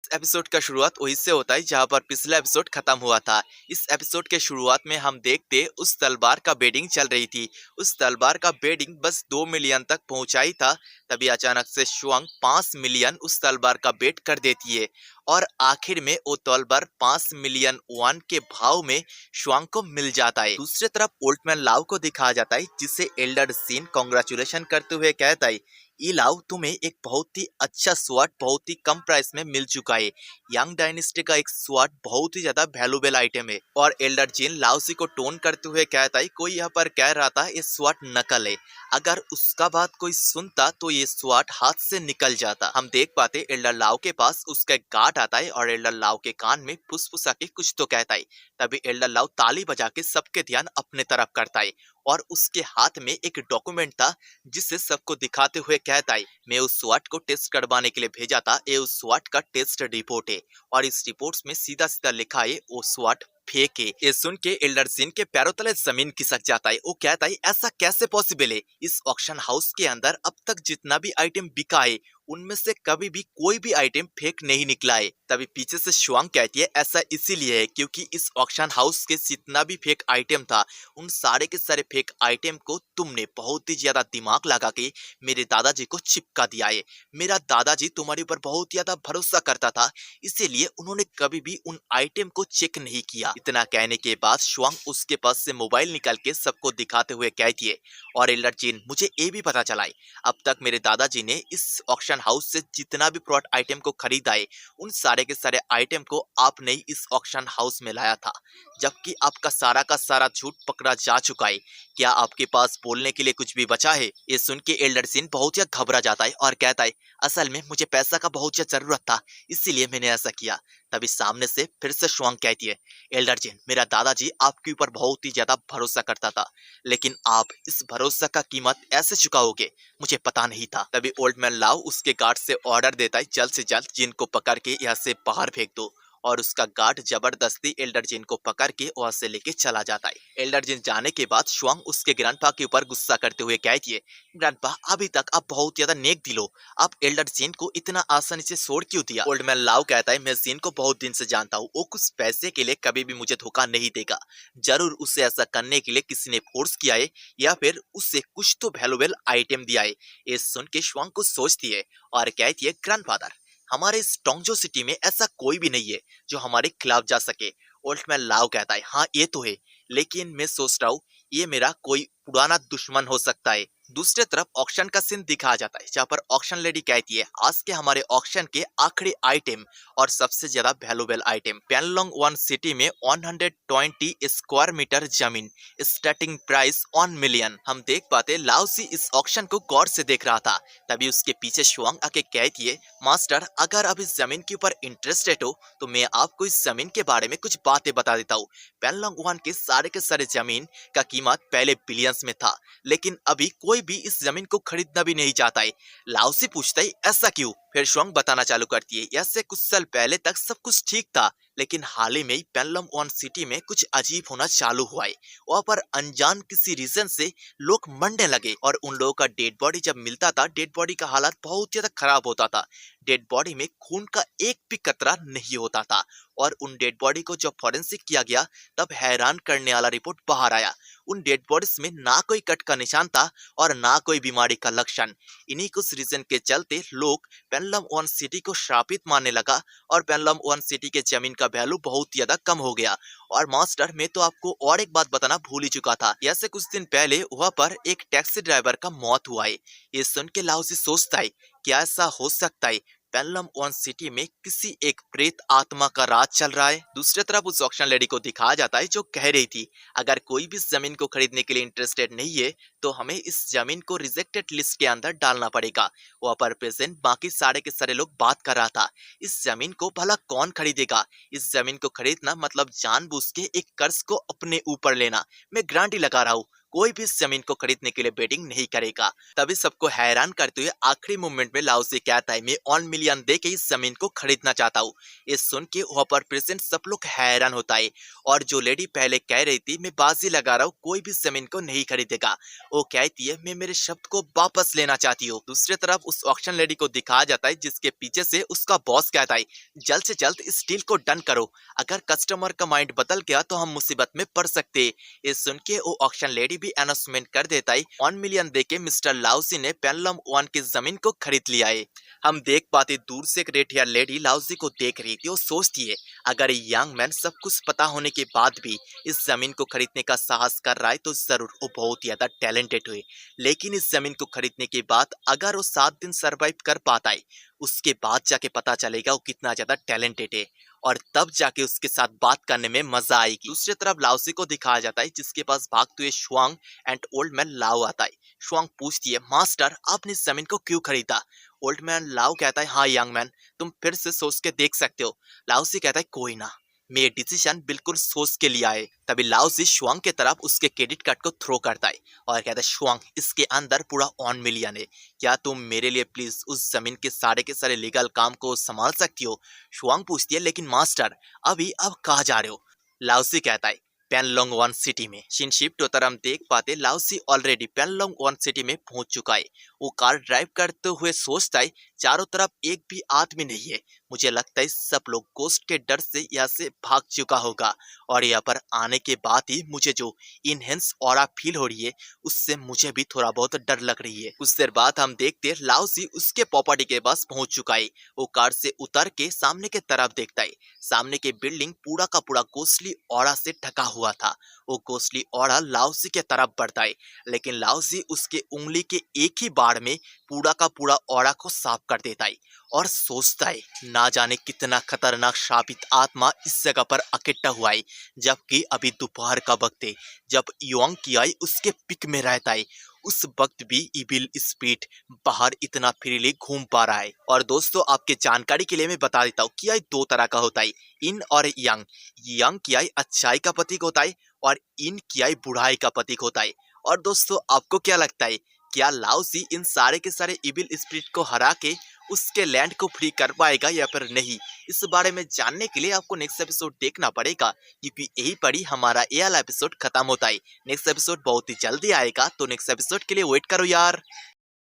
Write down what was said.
इस एपिसोड का शुरुआत वहीं से होता है जहां पर पिछला एपिसोड खत्म हुआ था। इस एपिसोड के शुरुआत में हम देखते उस तलवार का बेडिंग चल रही थी। उस तलवार का बेडिंग बस 2 मिलियन तक पहुंचाई था। तभी अचानक से शुआंग 5 मिलियन उस तलवार का बेट कर देती है और आखिर में वो तलवार 5 मिलियन वन के भाव में शुआंग को मिल जाता है। दूसरी तरफ ओल्डमैन लाव को दिखाया जाता है जिसे एल्डर सीन कांग्रेचुलेशन करते हुए कहता है, इलाव तुम्हें एक बहुत ही अच्छा स्वॉर्ड बहुत ही कम प्राइस में मिल चुका है। यंग डायनेस्टी का एक स्वॉर्ड बहुत ही ज्यादा वैल्यूबल आइटम है। और एल्डर जिन लाओसी को टोन करते हुए कहता है, कोई यहाँ पर कह रहा था ये स्वॉर्ड नकल है। अगर उसका बात कोई सुनता तो ये स्वॉर्ड हाथ से निकल जाता। हम देख पाते एल्डर लाओ के पास उसका एक गार्ड आता है और एल्डर लाओ के कान में फुसफुसा के कुछ तो कहता है। तभी एल्डर लाओ ताली बजा के सबके ध्यान अपने तरफ करता है और उसके हाथ में एक डॉक्यूमेंट था जिसे सबको दिखाते हुए कहता है, मैं उस स्वाट को टेस्ट करवाने के लिए भेजा था। ये उस स्वाट का टेस्ट रिपोर्ट है और इस रिपोर्ट में सीधा सीधा लिखा है वो स्वाट फेक है। ये सुन के एल्डर सिन के पैरों तले जमीन खिसक जाता है। वो कहता है, ऐसा कैसे पॉसिबल है? इस ऑक्शन हाउस के अंदर अब तक जितना भी आइटम बिका है उनमें से कभी भी कोई भी आइटम फेक नहीं निकला है। तभी पीछे से शुआंग कहती है, ऐसा इसीलिए है क्योंकि इस ऑक्शन हाउस के जितना भी फेक आइटम था उन सारे के सारे फेक आइटम को तुमने बहुत ही ज्यादा दिमाग लगा के मेरे दादाजी को चिपका दिया है। मेरा दादाजी तुम्हारे ऊपर बहुत ज्यादा भरोसा करता था, इसीलिए उन्होंने कभी भी उन आइटम को चेक नहीं किया। इतना कहने के बाद शुआंग उसके पास से मोबाइल निकाल के सबको दिखाते हुए कहती है, और एल्डर जिन मुझे ये भी पता चला है अब तक मेरे दादाजी ने इस ऑक्शन हाउस से जितना भी प्रोडक्ट आइटम को खरीदा है उन सारे के सारे आइटम को आपने ही इस ऑक्शन हाउस में लाया था, जबकि आपका सारा का सारा झूठ पकड़ा जा चुका है। क्या आपके पास बोलने के लिए कुछ भी बचा है? ये सुन के एल्डर सिन बहुत ज्यादा घबरा जाता है और कहता है, असल में मुझे पैसा का बहुत ज्यादा जरूरत था इसीलिए मैंने ऐसा किया। तभी सामने से फिर से शुआंग कहती है, एल्डर जिन मेरा दादाजी आपके ऊपर बहुत ही ज्यादा भरोसा करता था, लेकिन आप इस भरोसा का कीमत ऐसे चुकाओगे मुझे पता नहीं था। तभी ओल्ड मैन लाव उसके गार्ड से ऑर्डर देता है, जल्द से जल्द जिन को पकड़ के यहाँ से बाहर फेंक दो। और उसका गार्ड जबरदस्ती एल्डर जिन को पकड़ के वहां से लेके चला जाता है। एल्डर जिन जाने के बाद शुआंग उसके ग्रैंडपा के ऊपर गुस्सा करते हुए कहती है, ग्रैंडपा अभी तक आप बहुत ज्यादा नेक दिल हो, आप एल्डर जिन को इतना आसानी से छोड़ क्यों दिया? ओल्ड मैन लाव कहता है, मैं जिन को बहुत दिन से जानता हूँ, वो कुछ पैसे के लिए कभी भी मुझे धोखा नहीं देगा। जरूर उसे ऐसा करने के लिए किसी ने फोर्स किया है या फिर उससे कुछ तो वैल्यूएबल आइटम दिया है। ये सुन के शुआंग को सोचती है और कहती है, ग्रैंडफादर हमारे इस टोंगजो सिटी में ऐसा कोई भी नहीं है जो हमारे खिलाफ जा सके। ओल्डमैन लाव कहता है, हाँ ये तो है, लेकिन मैं सोच रहा हूँ ये मेरा कोई पुराना दुश्मन हो सकता है। दूसरी तरफ ऑक्शन का सीन दिखाया जाता है जहाँ पर ऑक्शन लेडी कहती है, आज के हमारे ऑक्शन के आखिरी आइटम और सबसे ज्यादा वैल्यूएबल आइटम पेनलोंग वन सिटी में 120 स्क्वायर मीटर जमीन, स्टार्टिंग प्राइस 1 मिलियन। हम देख पाते लाओसी इस ऑक्शन को गौर से देख रहा था। तभी उसके पीछे शुआंग आके कहती है, मास्टर अगर आप इस जमीन के ऊपर इंटरेस्टेड हो तो मैं आपको इस जमीन के बारे में कुछ बातें बता देता हूँ। पेनलोंग वन के सारे जमीन का कीमत पहले बिलियंस में था, लेकिन अभी कोई भी इस जमीन को खरीदना भी नहीं चाहता है। लाओसी पूछता है, ऐसा क्यों? फिर शुआंग बताना चालू करती है, ऐसे कुछ साल पहले तक सब कुछ ठीक था, लेकिन हाल ही में ही पेनलम वन सिटी में कुछ अजीब होना चालू हुआ है। वहाँ पर अनजान किसी रीजन से लोग मरने लगे और उन लोगों का डेड बॉडी जब मिलता था, डेड बॉडी का हालत बहुत ज्यादा खराब होता था। डेड बॉडी में खून का एक भी कतरा नहीं होता था और उन डेड बॉडी को जब फॉरेंसिक किया गया तब हैरान करने वाला रिपोर्ट बाहर आया। उन डेड बॉडीज में ना कोई कट का निशान था और ना कोई बीमारी का लक्षण। इन्हीं कुछ रीजन के चलते लोग पेनलम वन सिटी को श्रापित मानने लगा और पेनलम वन सिटी के जमीन का वैल्यू बहुत ज्यादा कम हो गया। और मास्टर मैं तो आपको और एक बात बताना भूल ही चुका था, ऐसे कुछ दिन पहले वहाँ पर एक टैक्सी ड्राइवर का मौत हुआ है। ये सुन के लाओसी सोचता है, क्या ऐसा हो सकता है पेनलम वन सिटी में किसी एक प्रेत आत्मा का राज चल रहा है? दूसरी तरफ उस ऑक्शन लेडी को दिखाया जाता है जो कह रही थी, अगर कोई भी इस जमीन को खरीदने के लिए इंटरेस्टेड नहीं है तो हमें इस जमीन को रिजेक्टेड लिस्ट के अंदर डालना पड़ेगा। वहाँ पर प्रेजेंट बाकी सारे के सारे लोग बात कर रहा था, इस जमीन को भला कौन खरीदेगा? इस जमीन को खरीदना मतलब जानबूझ के एक कर्ज को अपने ऊपर लेना। मैं गारंटी लगा रहा हूँ कोई भी इस जमीन को खरीदने के लिए बेटिंग नहीं करेगा। तभी सबको हैरान करते हुए आखिरी मोमेंट में लाओजी कहता है, मैं 1 मिलियन दे के इस जमीन को खरीदना चाहता हूँ। ये सुन के वहाँ पर प्रेजेंट सब लोग हैरान होता है। और जो लेडी पहले कह रही थी मैं बाजी लगा रहा हूँ कोई भी जमीन को नहीं खरीदेगा, वो कहती है मैं मेरे शब्द को वापस लेना चाहती हूँ। दूसरी तरफ उस ऑक्शन लेडी को दिखाया जाता है जिसके पीछे से उसका बॉस कहता है, जल्द से जल्द इस डील को डन करो, अगर कस्टमर का माइंड बदल गया तो हम मुसीबत में पड़ सकते हैं। ये सुन के वो ऑक्शन लेडी भी अनाउंसमेंट कर देता है, 1 मिलियन दे के मिस्टर लाओजी ने पेनलम 1 की जमीन को खरीद लिया है। हम देख पाते दूर से एक रेड हेयर लेडी लाओजी को देख रही थी। वो सोचती है अगर ये यंग मैन सब कुछ पता होने के बाद भी इस जमीन को खरीदने का साहस कर रहा है तो जरूर वो बहुत ज्यादा टैलेंटेड हुए। लेकिन इस जमीन को खरीदने के बाद अगर वो 7 दिन सरवाइव कर पाता है उसके बाद जाके पता चलेगा वो कितना ज्यादा टैलेंटेड है, और तब जाके उसके साथ बात करने में मजा आएगी। दूसरी तरफ लाओसी को दिखाया जाता है जिसके पास भागते हुए शुआंग एंड ओल्ड मैन लाओ आता है। शुआंग पूछती है, मास्टर आपने इस जमीन को क्यों खरीदा? ओल्ड मैन लाओ कहता है, हाँ यंग मैन तुम फिर से सोच के देख सकते हो। लाओसी कहता है, कोई ना, मैं ये डिसीजन बिल्कुल सोच के लिया है। तभी लाओसी शुआंग के तरफ उसके क्रेडिट कार्ड को थ्रो करता है और कहता है, शुआंग इसके अंदर पूरा 1 मिलियन है, क्या तुम मेरे लिए प्लीज उस जमीन के सारे लीगल काम को संभाल सकती हो? शुआंग पूछती है, लेकिन मास्टर अभी अब कहाँ जा रहे हो? लाओसी कहता है, पेनलोंग 1 सिटी में। सीन शिफ्ट होकर हम देख पाते लाओसी ऑलरेडी पेनलोंग 1 सिटी में पहुंच चुका है। वो कार ड्राइव करते हुए सोचता है चारों तरफ एक भी आदमी नहीं है, मुझे लगता है सब लोग गोस्ट के डर से यहाँ से भाग चुका होगा, और यहाँ पर आने के बाद ही मुझे जो इनहेंस ऑरा फील हो रही है उससे मुझे भी थोड़ा बहुत डर लग रही है। कुछ देर बाद हम देखते हैं लाओसी उसके प्रॉपर्टी के पास पहुंच चुका है। वो कार से उतर के सामने के तरफ देखता है, सामने के बिल्डिंग पूरा का पूरा गोस्टली ऑरा से ढका हुआ था। वो गोस्टली ऑरा लाओसी के तरफ बढ़ता है, लेकिन लाओसी उसके उंगली के एक ही बार में पूरा का पूरा ऑरा को साफ कर देता है और सोचता है ना जाने कितना खतरनाक शापित आत्मा इस जगह पर इकट्ठा हुआ है, जबकि अभी दोपहर का वक्त है जब योंग कियाई उसके पिक में रहता है। उस वक्त भी इविल स्पिरिट बाहर इतना फ्रीली घूम पा रहा है। और दोस्तों आपके जानकारी के लिए मैं बता देता हूँ कियाई 2 तरह का होता है, इन और यंग। यंग कियाई अच्छाई का प्रतीक होता है और इन कियाई बुराई का प्रतीक होता है। और दोस्तों आपको क्या लगता है, क्या लाओसी इन सारे के सारे इविल स्पिरिट को हरा के उसके लैंड को फ्री कर पाएगा या फिर नहीं? इस बारे में जानने के लिए आपको नेक्स्ट एपिसोड देखना पड़ेगा, क्योंकि यही पर ही हमारा ये वाला एपिसोड खत्म होता है। नेक्स्ट एपिसोड बहुत ही जल्दी आएगा, तो नेक्स्ट एपिसोड के लिए वेट करो यार।